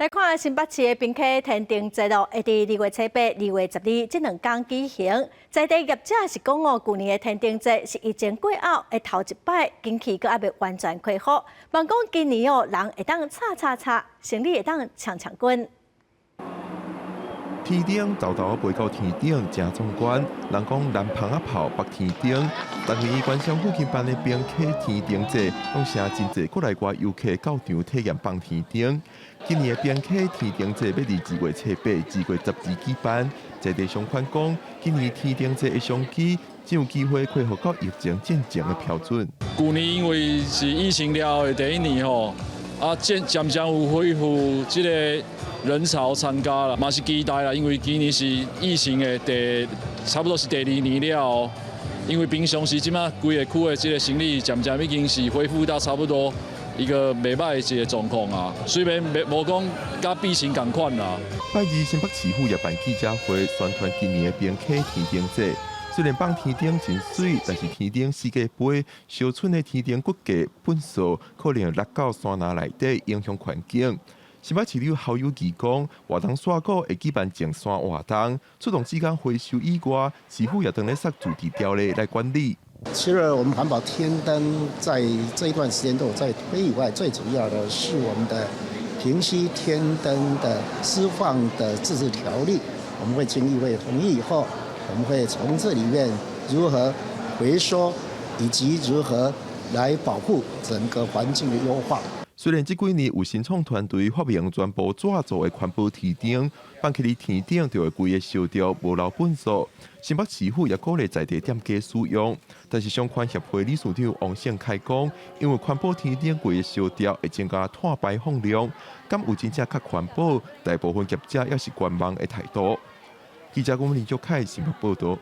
来看新北市的宾客天顶节咯，会伫2月7、8、2月12这2天举行。在地业者是讲哦，去年的天顶节是疫情过后的头一摆，经济阁还未完全恢复。望讲今年哦，人会当擦，生理会当抢滚。天顶豆豆飞到天顶，真壮观。人讲南棚啊跑北天顶，但是医馆乡附近办的宾客天顶节，拢成真侪国内外游客到场体验放天顶。今年的宾客天顶节要伫2月7、8、2月12举办。在地上款讲，今年天顶节的相机真有机会恢复到疫情之前的标准。去年因为是疫情了后的第一年吼，渐渐有恢复这个人潮参加啦，嘛是期待啦，因为今年是疫情的差不多是第2年了。因为平常时即马规个区的这个生理渐渐已经是恢复到差不多一个袂歹的一个状况啊，虽然无讲甲疫情同款啦。拜二新北市府也办记者会，宣传今年的宾客天顶节。虽然放天顶真水，但是天顶世界杯小村的天顶骨架本数可能落到山林内底，影响环境。新北市立好友义讲，活动刷股会举办净山活动，出动之间回收以外，市府也等咧设驻地条例来管理。除了我们环保天灯在这一段时间都有在推以外，最主要的是我们的平溪天灯的释放的自治条例，我们会经议会同意以后，我们会从这里面如何回收，以及如何来保护整个环境的优化。虽然这几年有新创团队发明全部纸做的环保天顶，放起伫天顶就会规个烧掉，无留粪扫。新北市府也鼓励在地店家使用，但是相关协会理事长王胜开讲，因为环保天顶规个烧掉会增加碳排放量，敢有真正较环保？大部分业者也是观望的态度。记者郭文林、周凯新北报道。